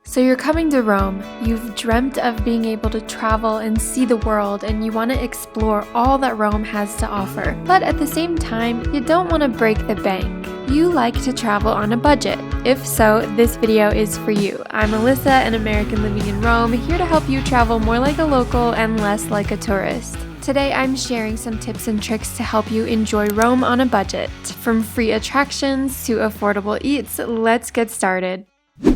So you're coming to Rome, you've dreamt of being able to travel and see the world, and you want to explore all that Rome has to offer. But at the same time, you don't want to break the bank. You like to travel on a budget. If so, this video is for you. I'm Alyssa, an American living in Rome, here to help you travel more like a local and less like a tourist. Today I'm sharing some tips and tricks to help you enjoy Rome on a budget. From free attractions to affordable eats, let's get started.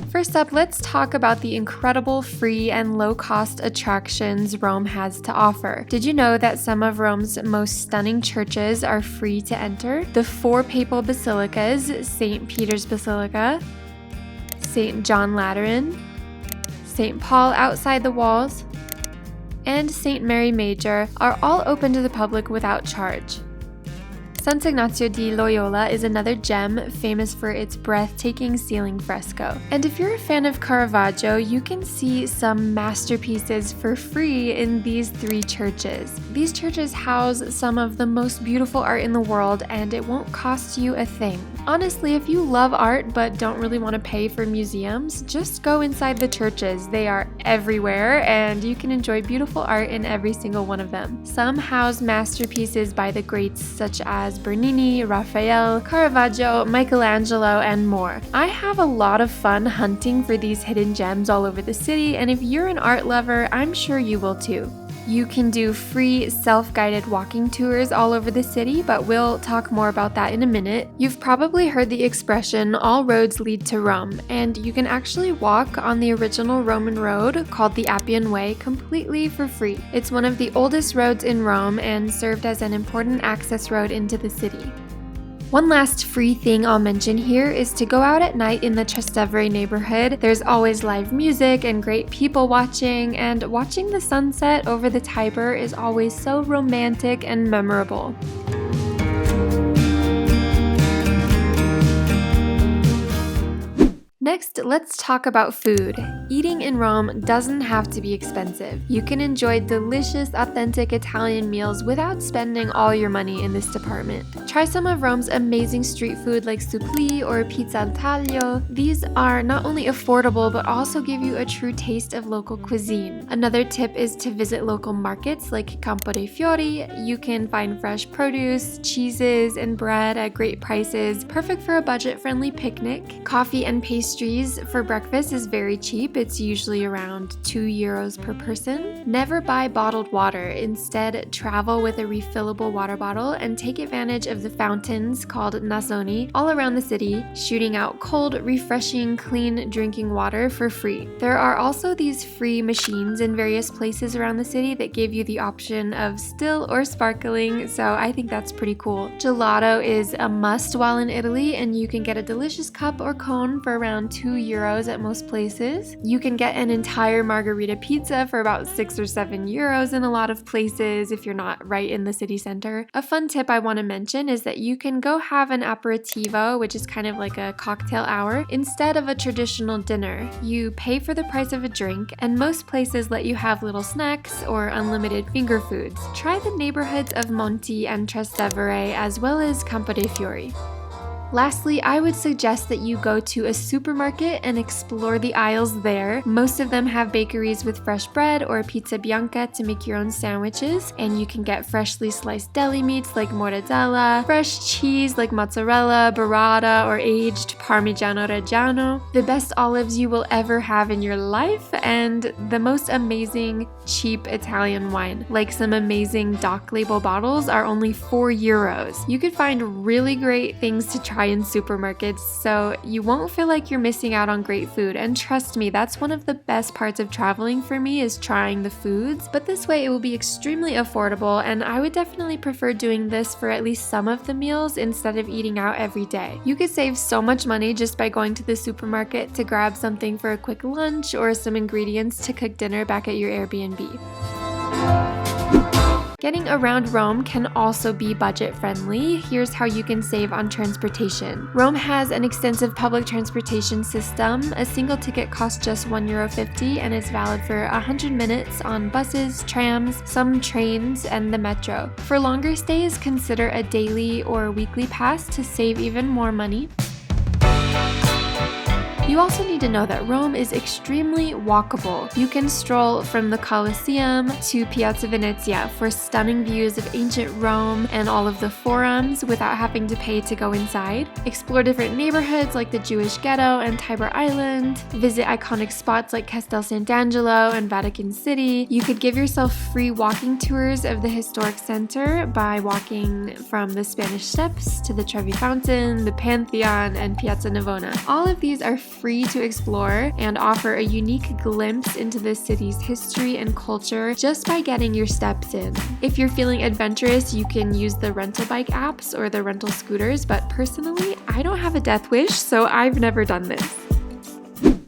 First up, let's talk about the incredible free and low-cost attractions Rome has to offer. Did you know that some of Rome's most stunning churches are free to enter? The four papal basilicas, St. Peter's Basilica, St. John Lateran, St. Paul outside the walls, and St. Mary Major are all open to the public without charge. Sant'Ignazio di Loyola is another gem famous for its breathtaking ceiling fresco. And if you're a fan of Caravaggio, you can see some masterpieces for free in these three churches. These churches house some of the most beautiful art in the world, and it won't cost you a thing. Honestly, if you love art but don't really want to pay for museums, just go inside the churches. They are everywhere, and you can enjoy beautiful art in every single one of them. Some house masterpieces by the greats such as Bernini, Raphael, Caravaggio, Michelangelo, and more. I have a lot of fun hunting for these hidden gems all over the city, and if you're an art lover, I'm sure you will too. You can do free self-guided walking tours all over the city, but we'll talk more about that in a minute. You've probably heard the expression, all roads lead to Rome, and you can actually walk on the original Roman road called the Appian Way completely for free. It's one of the oldest roads in Rome and served as an important access road into the city. One last free thing I'll mention here is to go out at night in the Trastevere neighborhood. There's always live music and great people watching, and watching the sunset over the Tiber is always so romantic and memorable. Next, let's talk about food. Eating in Rome doesn't have to be expensive. You can enjoy delicious, authentic Italian meals without spending all your money in this department. Try some of Rome's amazing street food like supplì or pizza al taglio. These are not only affordable but also give you a true taste of local cuisine. Another tip is to visit local markets like Campo dei Fiori. You can find fresh produce, cheeses, and bread at great prices, perfect for a budget-friendly picnic. Coffee and pastries for breakfast is very cheap. It's usually around €2 per person. Never buy bottled water. Instead, travel with a refillable water bottle and take advantage of the fountains called nasoni all around the city, shooting out cold, refreshing, clean drinking water for free. There are also these free machines in various places around the city that give you the option of still or sparkling, so I think that's pretty cool. Gelato is a must while in Italy, and you can get a delicious cup or cone for around €2 at most places. You can get an entire margarita pizza for about €6 or €7 in a lot of places if you're not right in the city center. A fun tip I want to mention is that you can go have an aperitivo, which is kind of like a cocktail hour, instead of a traditional dinner. You pay for the price of a drink, and most places let you have little snacks or unlimited finger foods. Try the neighborhoods of Monti and Trastevere as well as Campo dei Fiori. Lastly, I would suggest that you go to a supermarket and explore the aisles there. Most of them have bakeries with fresh bread or pizza bianca to make your own sandwiches, and you can get freshly sliced deli meats like mortadella, fresh cheese like mozzarella, burrata, or aged Parmigiano Reggiano, the best olives you will ever have in your life, and the most amazing cheap Italian wine. Like some amazing dock label bottles are only €4. You could find really great things to try in supermarkets, so you won't feel like you're missing out on great food. And trust me, that's one of the best parts of traveling for me, is trying the foods. But this way it will be extremely affordable, and I would definitely prefer doing this for at least some of the meals instead of eating out every day. You could save so much money just by going to the supermarket to grab something for a quick lunch or some ingredients to cook dinner back at your Airbnb. Getting around Rome can also be budget-friendly. Here's how you can save on transportation. Rome has an extensive public transportation system. A single ticket costs just €1.50 and is valid for 100 minutes on buses, trams, some trains, and the metro. For longer stays, consider a daily or weekly pass to save even more money. You also need to know that Rome is extremely walkable. You can stroll from the Colosseum to Piazza Venezia for stunning views of ancient Rome and all of the forums without having to pay to go inside. Explore different neighborhoods like the Jewish Ghetto and Tiber Island. Visit iconic spots like Castel Sant'Angelo and Vatican City. You could give yourself free walking tours of the historic center by walking from the Spanish Steps to the Trevi Fountain, the Pantheon, and Piazza Navona. All of these are free to explore and offer a unique glimpse into the city's history and culture just by getting your steps in. If you're feeling adventurous, you can use the rental bike apps or the rental scooters, but personally, I don't have a death wish, so I've never done this.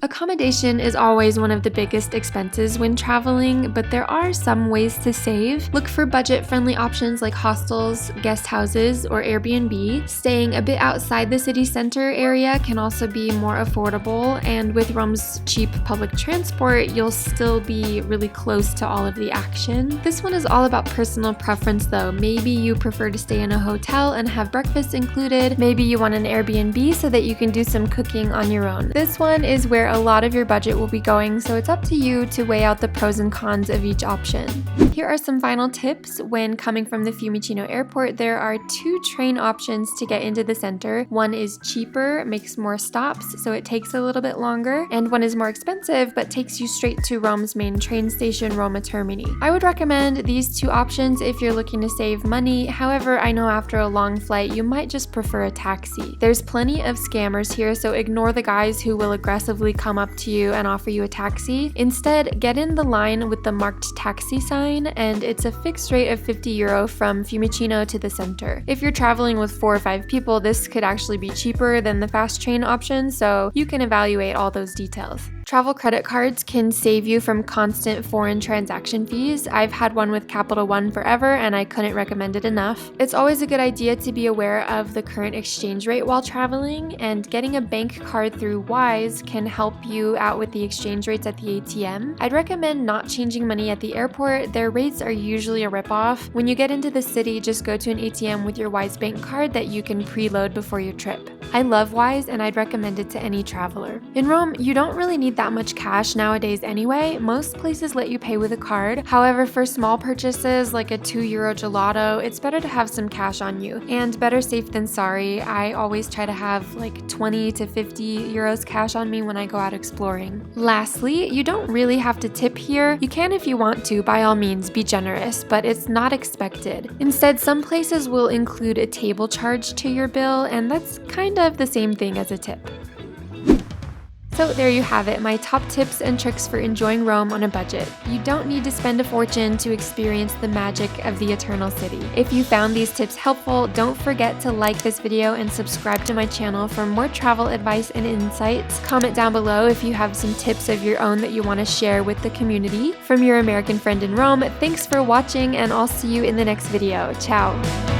Accommodation is always one of the biggest expenses when traveling, but there are some ways to save. Look for budget-friendly options like hostels, guest houses, or Airbnb. Staying a bit outside the city center area can also be more affordable, and with Rome's cheap public transport, you'll still be really close to all of the action. This one is all about personal preference though. Maybe you prefer to stay in a hotel and have breakfast included. Maybe you want an Airbnb so that you can do some cooking on your own. This one is where a lot of your budget will be going, so it's up to you to weigh out the pros and cons of each option. Here are some final tips. When coming from the Fiumicino airport, there are 2 train options to get into the center. One is cheaper, makes more stops, so it takes a little bit longer, and one is more expensive, but takes you straight to Rome's main train station, Roma Termini. I would recommend these 2 options if you're looking to save money. However, I know after a long flight, you might just prefer a taxi. There's plenty of scammers here, so ignore the guys who will aggressively come up to you and offer you a taxi. Instead, get in the line with the marked taxi sign, and it's a fixed rate of €50 from Fiumicino to the center. If you're traveling with 4 or 5 people, this could actually be cheaper than the fast train option, so you can evaluate all those details. Travel credit cards can save you from constant foreign transaction fees. I've had one with Capital One forever, and I couldn't recommend it enough. It's always a good idea to be aware of the current exchange rate while traveling, and getting a bank card through Wise can help you out with the exchange rates at the ATM. I'd recommend not changing money at the airport. Their rates are usually a ripoff. When you get into the city, just go to an ATM with your Wise bank card that you can preload before your trip. I love Wise, and I'd recommend it to any traveler. In Rome, you don't really need that much cash nowadays anyway. Most places let you pay with a card. However, for small purchases like a €2 gelato, it's better to have some cash on you. And better safe than sorry. I always try to have like 20 to 50 euros cash on me when I go out exploring. Lastly, you don't really have to tip here. You can if you want to, by all means, be generous, but it's not expected. Instead, some places will include a table charge to your bill, and that's kind of the same thing as a tip. So there you have it, my top tips and tricks for enjoying Rome on a budget. You don't need to spend a fortune to experience the magic of the Eternal City. If you found these tips helpful, don't forget to like this video and subscribe to my channel for more travel advice and insights. Comment down below if you have some tips of your own that you want to share with the community. From your American friend in Rome, thanks for watching, and I'll see you in the next video. Ciao!